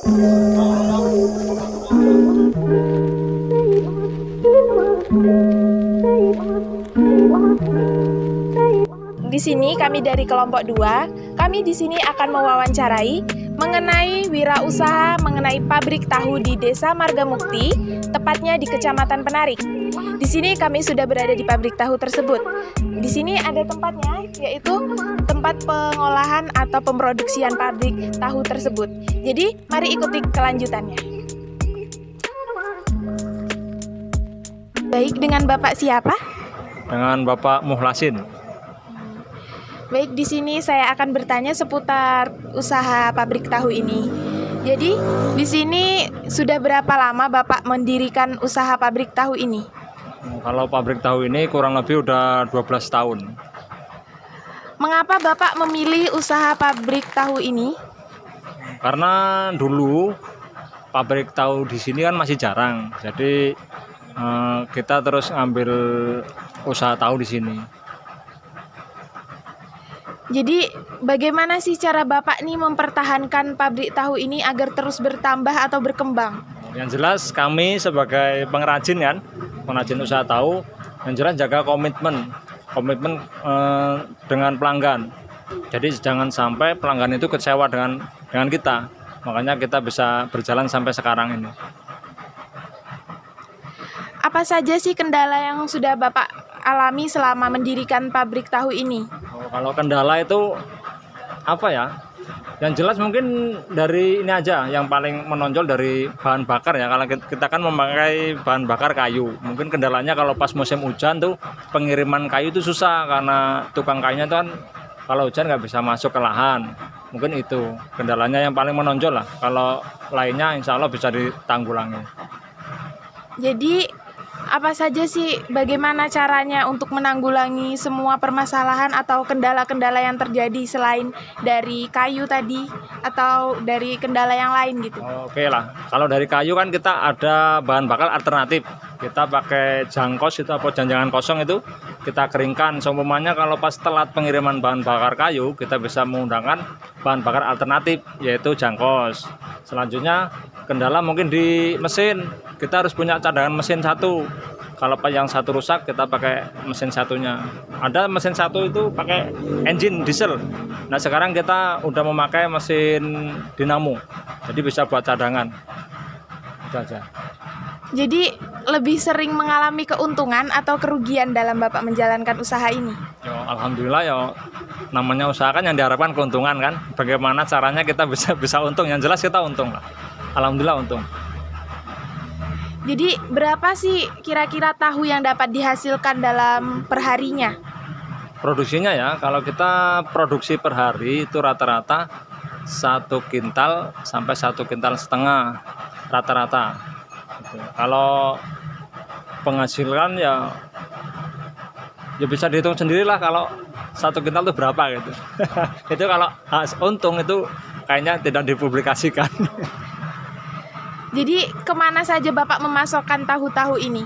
Di sini kami dari kelompok 2, kami di sini akan mewawancarai mengenai wirausaha mengenai pabrik tahu di Desa Margamukti, tepatnya di Kecamatan Penarik. Di sini kami sudah berada di pabrik tahu tersebut. Di sini ada tempatnya, yaitu tempat pengolahan atau pemproduksian pabrik tahu tersebut. Jadi, mari ikuti kelanjutannya. Baik, dengan Bapak siapa? Dengan Bapak Muhlasin. Baik, di sini saya akan bertanya seputar usaha pabrik tahu ini. Jadi, di sini sudah berapa lama Bapak mendirikan usaha pabrik tahu ini? Kalau pabrik tahu ini kurang lebih udah 12 tahun. Mengapa Bapak memilih usaha pabrik tahu ini? Karena dulu pabrik tahu di sini kan masih jarang. Jadi kita terus ngambil usaha tahu di sini. Jadi, bagaimana sih cara Bapak nih mempertahankan pabrik tahu ini agar terus bertambah atau berkembang? Yang jelas kami sebagai pengrajin kan, pengrajin usaha tahu, yang jelas jaga komitmen dengan pelanggan. Jadi jangan sampai pelanggan itu kecewa dengan kita. Makanya kita bisa berjalan sampai sekarang ini. Apa saja sih kendala yang sudah Bapak alami selama mendirikan pabrik tahu ini? Kalau kendala itu apa ya? Yang jelas mungkin dari ini aja yang paling menonjol dari bahan bakar ya. Kalau kita kan memakai bahan bakar kayu. Mungkin kendalanya kalau pas musim hujan tuh pengiriman kayu itu susah karena tukang kayunya tuh kan kalau hujan nggak bisa masuk ke lahan. Mungkin itu kendalanya yang paling menonjol lah. Kalau lainnya insya Allah bisa ditanggulangi. Jadi, apa saja sih bagaimana caranya untuk menanggulangi semua permasalahan atau kendala-kendala yang terjadi selain dari kayu tadi atau dari kendala yang lain gitu? Oke lah, kalau dari kayu kan kita ada bahan bakar alternatif. Kita pakai jangkos itu apa jangan kosong itu kita keringkan. Seumpamanya kalau pas telat pengiriman bahan bakar kayu, kita bisa menggunakan bahan bakar alternatif yaitu jangkos. Selanjutnya kendala mungkin di mesin. Kita harus punya cadangan mesin satu. Kalau yang satu rusak, kita pakai mesin satunya. Ada mesin satu itu pakai engine diesel. Nah sekarang kita udah memakai mesin dinamo, jadi bisa buat cadangan. Itu aja. Jadi lebih sering mengalami keuntungan atau kerugian dalam Bapak menjalankan usaha ini? Yo, alhamdulillah ya. Namanya usaha kan yang diharapkan keuntungan kan. Bagaimana caranya kita bisa untung? Yang jelas kita untung lah. Alhamdulillah untung. Jadi berapa sih kira-kira tahu yang dapat dihasilkan dalam perharinya? Produksinya ya, kalau kita produksi per hari itu rata-rata 1 kintal sampai 1,5 kintal rata-rata. Gitu. Kalau penghasilan ya bisa dihitung sendirilah kalau 1 kintal itu berapa gitu. Itu kalau untung itu kayaknya tidak dipublikasikan. Jadi kemana saja Bapak memasokkan tahu-tahu ini?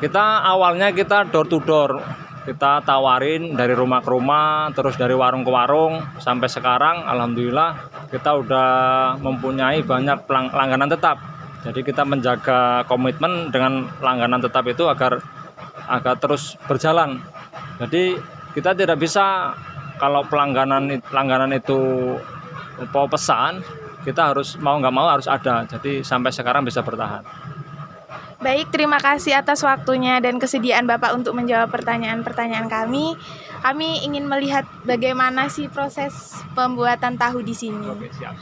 Kita awalnya door to door, kita tawarin dari rumah ke rumah, terus dari warung ke warung, sampai sekarang alhamdulillah kita udah mempunyai banyak langganan tetap. Jadi kita menjaga komitmen dengan langganan tetap itu agar terus berjalan. Jadi kita tidak bisa kalau langganan itu mau pesan, kita harus mau nggak mau harus ada. Jadi sampai sekarang bisa bertahan. Baik, terima kasih atas waktunya dan kesediaan Bapak untuk menjawab pertanyaan-pertanyaan kami. Kami ingin melihat bagaimana sih proses pembuatan tahu di sini. Oke, siap.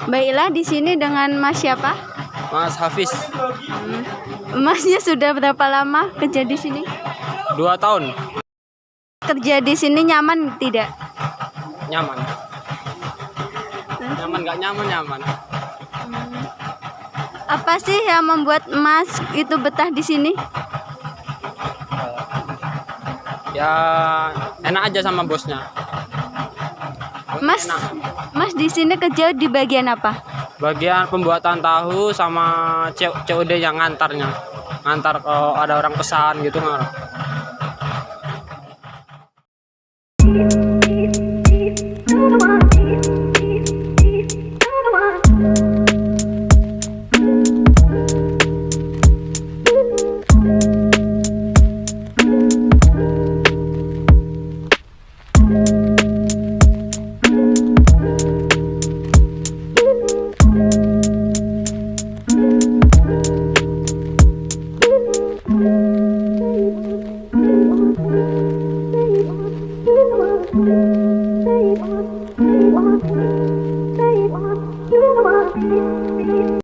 Baiklah, di sini dengan Mas siapa? Mas Hafiz. Masnya sudah berapa lama kerja di sini? 2 tahun. Kerja di sini nyaman tidak? Nyaman. Nyaman nggak nyaman nyaman. Apa sih yang membuat Mas itu betah di sini? Ya enak aja sama bosnya. Mas, Mas di sini kerja di bagian apa? Bagian pembuatan tahu sama COD yang ngantarnya. Ngantar kalau ada orang pesan gitu nggak. Thank you.